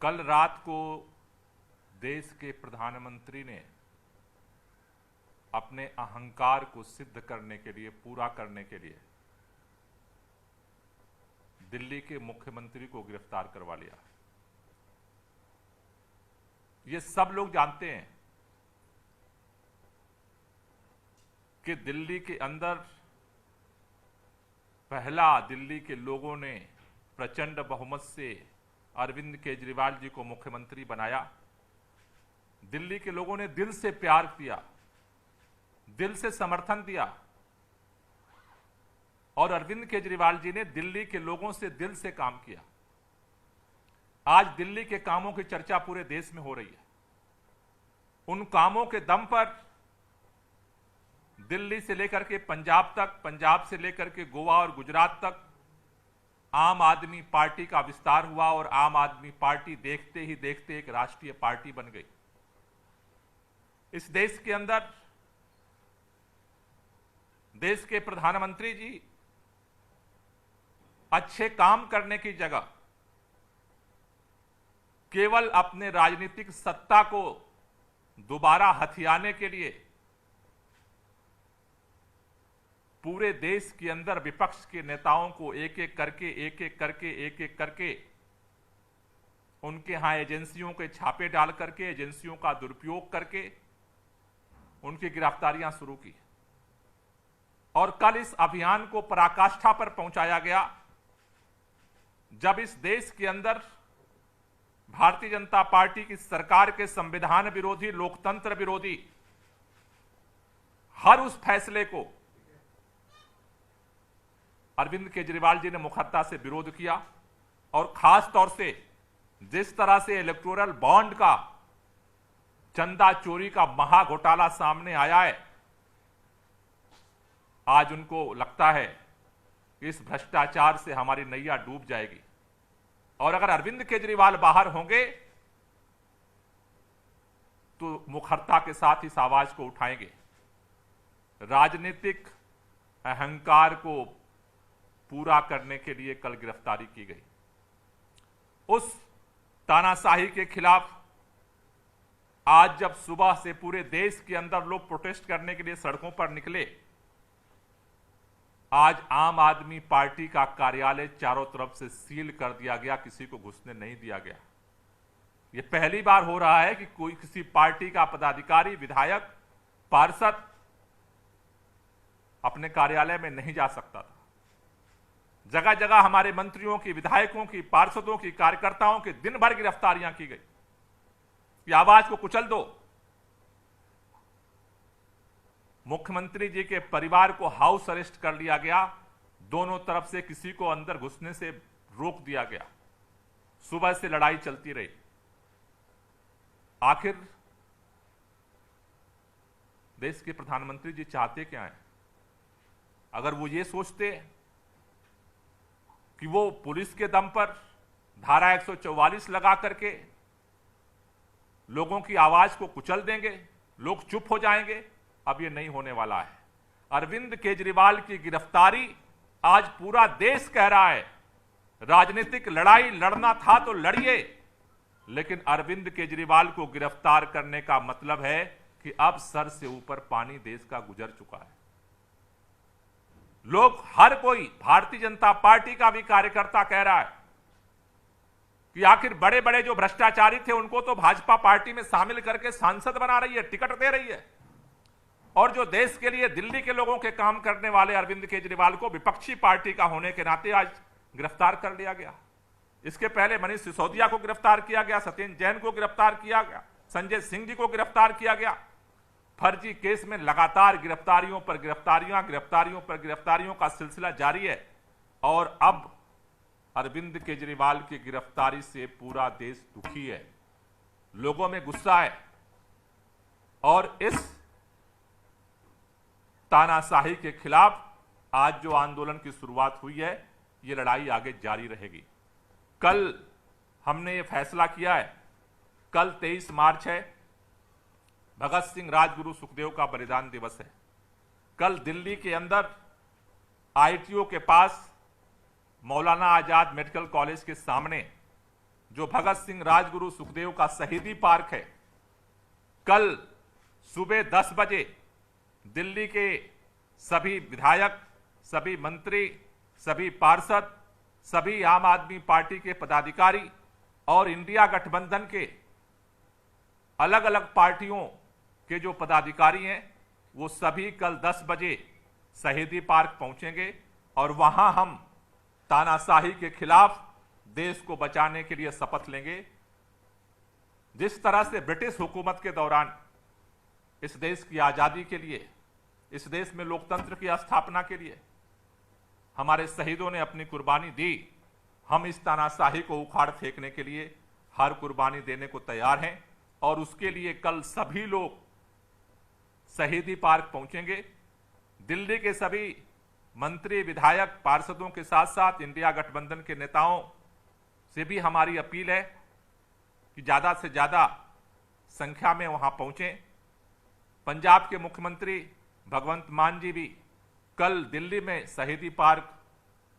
कल रात को देश के प्रधानमंत्री ने अपने अहंकार को सिद्ध करने के लिए, पूरा करने के लिए दिल्ली के मुख्यमंत्री को गिरफ्तार करवा लिया। ये सब लोग जानते हैं कि दिल्ली के अंदर पहला दिल्ली के लोगों ने प्रचंड बहुमत से अरविंद केजरीवाल जी को मुख्यमंत्री बनाया। दिल्ली के लोगों ने दिल से प्यार किया, दिल से समर्थन दिया और अरविंद केजरीवाल जी ने दिल्ली के लोगों से दिल से काम किया। आज दिल्ली के कामों की चर्चा पूरे देश में हो रही है। उन कामों के दम पर दिल्ली से लेकर के पंजाब तक, पंजाब से लेकर के गोवा और गुजरात तक आम आदमी पार्टी का विस्तार हुआ और आम आदमी पार्टी देखते ही देखते एक राष्ट्रीय पार्टी बन गई। इस देश के अंदर देश के प्रधानमंत्री जी अच्छे काम करने की जगह केवल अपने राजनीतिक सत्ता को दोबारा हथियाने के लिए पूरे देश के अंदर विपक्ष के नेताओं को एक एक करके उनके यहां एजेंसियों के छापे डाल करके, एजेंसियों का दुरुपयोग करके उनकी गिरफ्तारियां शुरू की। और कल इस अभियान को पराकाष्ठा पर पहुंचाया गया जब इस देश के अंदर भारतीय जनता पार्टी की सरकार के संविधान विरोधी, लोकतंत्र विरोधी हर उस फैसले को अरविंद केजरीवाल जी ने मुखरता से विरोध किया। और खास तौर से जिस तरह से इलेक्टोरल बॉन्ड का, चंदा चोरी का महाघोटाला सामने आया है, आज उनको लगता है कि इस भ्रष्टाचार से हमारी नैया डूब जाएगी और अगर अरविंद केजरीवाल बाहर होंगे तो मुखरता के साथ इस आवाज को उठाएंगे। राजनीतिक अहंकार को पूरा करने के लिए कल गिरफ्तारी की गई। उस तानाशाही के खिलाफ आज जब सुबह से पूरे देश के अंदर लोग प्रोटेस्ट करने के लिए सड़कों पर निकले, आज आम आदमी पार्टी का कार्यालय चारों तरफ से सील कर दिया गया, किसी को घुसने नहीं दिया गया। यह पहली बार हो रहा है कि कोई किसी पार्टी का पदाधिकारी, विधायक, पार्षद अपने कार्यालय में नहीं जा सकता था। जगह जगह हमारे मंत्रियों की, विधायकों की, पार्षदों की, कार्यकर्ताओं की दिन भर गिरफ्तारियां की गई कि आवाज को कुचल दो। मुख्यमंत्री जी के परिवार को हाउस अरेस्ट कर लिया गया, दोनों तरफ से किसी को अंदर घुसने से रोक दिया गया। सुबह से लड़ाई चलती रही। आखिर देश के प्रधानमंत्री जी चाहते क्या हैं? अगर वो ये सोचते कि वो पुलिस के दम पर धारा 144 लगा करके लोगों की आवाज को कुचल देंगे, लोग चुप हो जाएंगे, अब ये नहीं होने वाला है। अरविंद केजरीवाल की गिरफ्तारी आज पूरा देश कह रहा है राजनीतिक लड़ाई लड़ना था तो लड़िए, लेकिन अरविंद केजरीवाल को गिरफ्तार करने का मतलब है कि अब सर से ऊपर पानी देश का गुजर चुका है। लोग, हर कोई, भारतीय जनता पार्टी का भी कार्यकर्ता कह रहा है कि आखिर बड़े बड़े जो भ्रष्टाचारी थे उनको तो भाजपा पार्टी में शामिल करके सांसद बना रही है, टिकट दे रही है, और जो देश के लिए, दिल्ली के लोगों के काम करने वाले अरविंद केजरीवाल को विपक्षी पार्टी का होने के नाते आज गिरफ्तार कर लिया गया। इसके पहले मनीष सिसोदिया को गिरफ्तार किया गया, सत्येंद्र जैन को गिरफ्तार किया गया, संजय सिंह जी को गिरफ्तार किया गया। फर्जी केस में लगातार गिरफ्तारियों पर गिरफ्तारियों का सिलसिला जारी है और अब अरविंद केजरीवाल की गिरफ्तारी से पूरा देश दुखी है, लोगों में गुस्सा है और इस तानाशाही के खिलाफ आज जो आंदोलन की शुरुआत हुई है, ये लड़ाई आगे जारी रहेगी। कल हमने ये फैसला किया है, कल 23 मार्च है, भगत सिंह, राजगुरु, सुखदेव का बलिदान दिवस है। कल दिल्ली के अंदर आईटीओ के पास मौलाना आजाद मेडिकल कॉलेज के सामने जो भगत सिंह राजगुरु सुखदेव का शहीदी पार्क है, कल सुबह 10 बजे दिल्ली के सभी विधायक, सभी मंत्री, सभी पार्षद, सभी आम आदमी पार्टी के पदाधिकारी और इंडिया गठबंधन के अलग अलग पार्टियों के जो पदाधिकारी हैं, वो सभी कल 10 बजे शहीदी पार्क पहुंचेंगे और वहां हम तानाशाही के खिलाफ देश को बचाने के लिए शपथ लेंगे। जिस तरह से ब्रिटिश हुकूमत के दौरान इस देश की आजादी के लिए, इस देश में लोकतंत्र की स्थापना के लिए हमारे शहीदों ने अपनी कुर्बानी दी, हम इस तानाशाही को उखाड़ फेंकने के लिए हर कुर्बानी देने को तैयार हैं और उसके लिए कल सभी लोग शहीदी पार्क पहुंचेंगे। दिल्ली के सभी मंत्री, विधायक, पार्षदों के साथ साथ इंडिया गठबंधन के नेताओं से भी हमारी अपील है कि ज्यादा से ज्यादा संख्या में वहां पहुंचें। पंजाब के मुख्यमंत्री भगवंत मान जी भी कल दिल्ली में शहीदी पार्क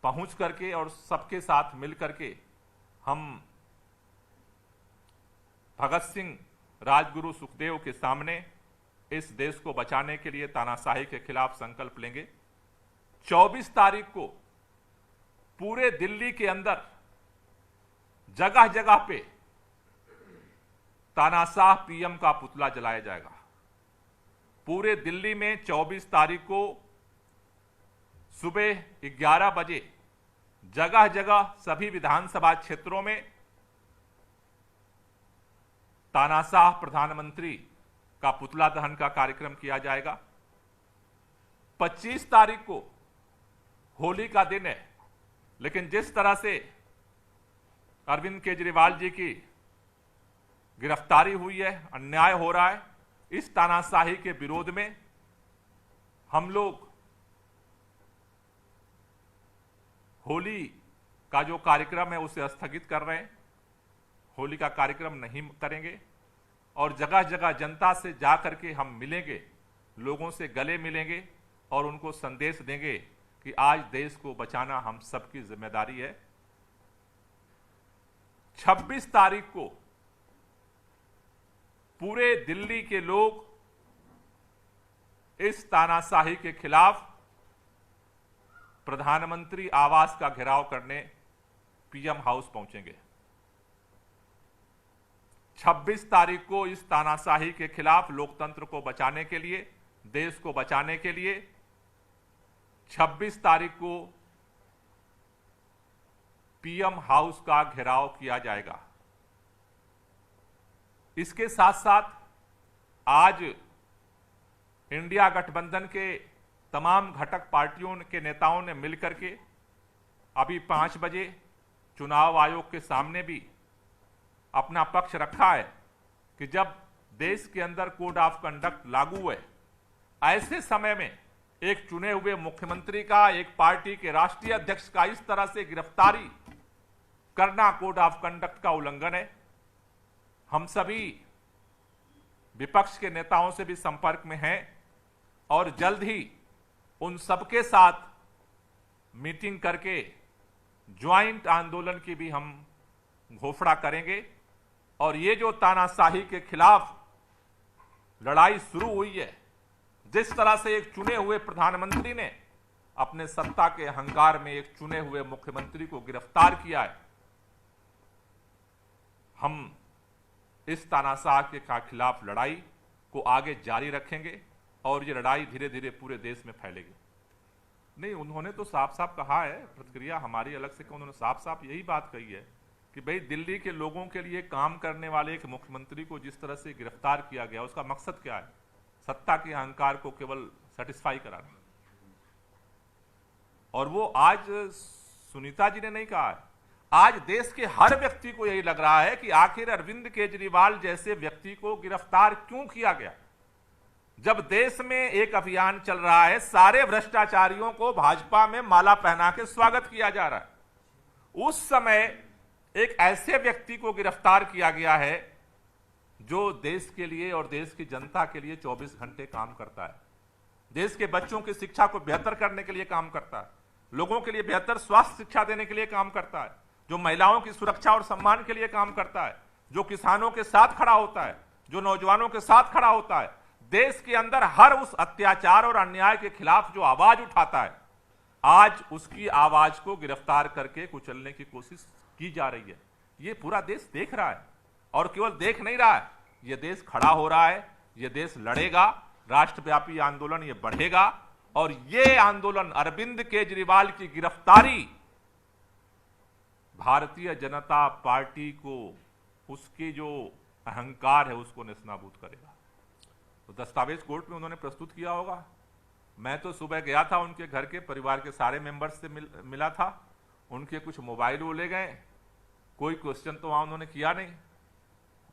पहुंच करके और सबके साथ मिल करके हम भगत सिंह राजगुरु सुखदेव के सामने इस देश को बचाने के लिए तानाशाही के खिलाफ संकल्प लेंगे। 24 तारीख को पूरे दिल्ली के अंदर जगह जगह पे तानाशाह पीएम का पुतला जलाया जाएगा। पूरे दिल्ली में 24 तारीख को सुबह 11 बजे जगह जगह सभी विधानसभा क्षेत्रों में तानाशाह प्रधानमंत्री का पुतला दहन का कार्यक्रम किया जाएगा। 25 तारीख को होली का दिन है, लेकिन जिस तरह से अरविंद केजरीवाल जी की गिरफ्तारी हुई है, अन्याय हो रहा है, इस तानाशाही के विरोध में हम लोग होली का जो कार्यक्रम है उसे स्थगित कर रहे हैं। होली का कार्यक्रम नहीं करेंगे और जगह जगह जनता से जाकर के हम मिलेंगे, लोगों से गले मिलेंगे और उनको संदेश देंगे कि आज देश को बचाना हम सबकी जिम्मेदारी है। 26 तारीख को पूरे दिल्ली के लोग इस तानाशाही के खिलाफ प्रधानमंत्री आवास का घेराव करने पीएम हाउस पहुंचेंगे। 26 तारीख को इस तानाशाही के खिलाफ लोकतंत्र को बचाने के लिए, देश को बचाने के लिए 26 तारीख को पीएम हाउस का घेराव किया जाएगा। इसके साथ साथ आज इंडिया गठबंधन के तमाम घटक पार्टियों के नेताओं ने मिलकर के अभी 5 बजे चुनाव आयोग के सामने भी अपना पक्ष रखा है कि जब देश के अंदर कोड ऑफ कंडक्ट लागू है, ऐसे समय में एक चुने हुए मुख्यमंत्री का, एक पार्टी के राष्ट्रीय अध्यक्ष का इस तरह से गिरफ्तारी करना कोड ऑफ कंडक्ट का उल्लंघन है। हम सभी विपक्ष के नेताओं से भी संपर्क में हैं और जल्द ही उन सबके साथ मीटिंग करके ज्वाइंट आंदोलन की भी हम घोषणा करेंगे। और ये जो तानाशाही के खिलाफ लड़ाई शुरू हुई है, जिस तरह से एक चुने हुए प्रधानमंत्री ने अपने सत्ता के अहंकार में एक चुने हुए मुख्यमंत्री को गिरफ्तार किया है, हम इस तानाशाह के खिलाफ लड़ाई को आगे जारी रखेंगे और ये लड़ाई धीरे धीरे पूरे देश में फैलेगी। नहीं, उन्होंने तो साफ साफ कहा है, प्रतिक्रिया हमारी अलग से, उन्होंने साफ साफ यही बात कही है कि भाई दिल्ली के लोगों के लिए काम करने वाले एक मुख्यमंत्री को जिस तरह से गिरफ्तार किया गया, उसका मकसद क्या है? सत्ता के अहंकार को केवल सेटिस्फाई कराना। और वो आज सुनीता जी ने नहीं कहा है, आज देश के हर व्यक्ति को यही लग रहा है कि आखिर अरविंद केजरीवाल जैसे व्यक्ति को गिरफ्तार क्यों किया गया। जब देश में एक अभियान चल रहा है, सारे भ्रष्टाचारियों को भाजपा में माला पहना के स्वागत किया जा रहा है, उस समय एक ऐसे व्यक्ति को गिरफ्तार किया गया है जो देश के लिए और देश की जनता के लिए 24 घंटे काम करता है, देश के बच्चों की शिक्षा को बेहतर करने के लिए काम करता है, लोगों के लिए बेहतर स्वास्थ्य शिक्षा देने के लिए काम करता है, जो महिलाओं की सुरक्षा और सम्मान के लिए काम करता है, जो किसानों के साथ खड़ा होता है, जो नौजवानों के साथ खड़ा होता है, देश के अंदर हर उस अत्याचार और अन्याय के खिलाफ जो आवाज उठाता है, आज उसकी आवाज को गिरफ्तार करके कुचलने की कोशिश की जा रही है। ये पूरा देश देख रहा है और केवल देख नहीं रहा है, ये देश खड़ा हो रहा है, ये देश लड़ेगा, राष्ट्रव्यापी आंदोलन ये बढ़ेगा और ये आंदोलन अरविंद केजरीवाल की गिरफ्तारी भारतीय जनता पार्टी को उसके जो अहंकार है उसको नेस्तनाबूद करेगा। तो दस्तावेज कोर्ट में उन्होंने प्रस्तुत किया होगा। मैं तो सुबह गया था उनके घर के, परिवार के सारे मेंबर्स से मिला था, उनके कुछ मोबाइल वो ले गए, कोई क्वेश्चन तो वहां उन्होंने किया नहीं,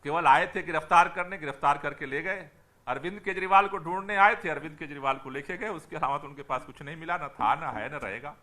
केवल आए थे गिरफ्तार करने, गिरफ्तार करके ले गए। अरविंद केजरीवाल को ढूंढने आए थे, अरविंद केजरीवाल को लेके गए, उसके अलावा तो उनके पास कुछ नहीं मिला, न था, न है, न रहेगा।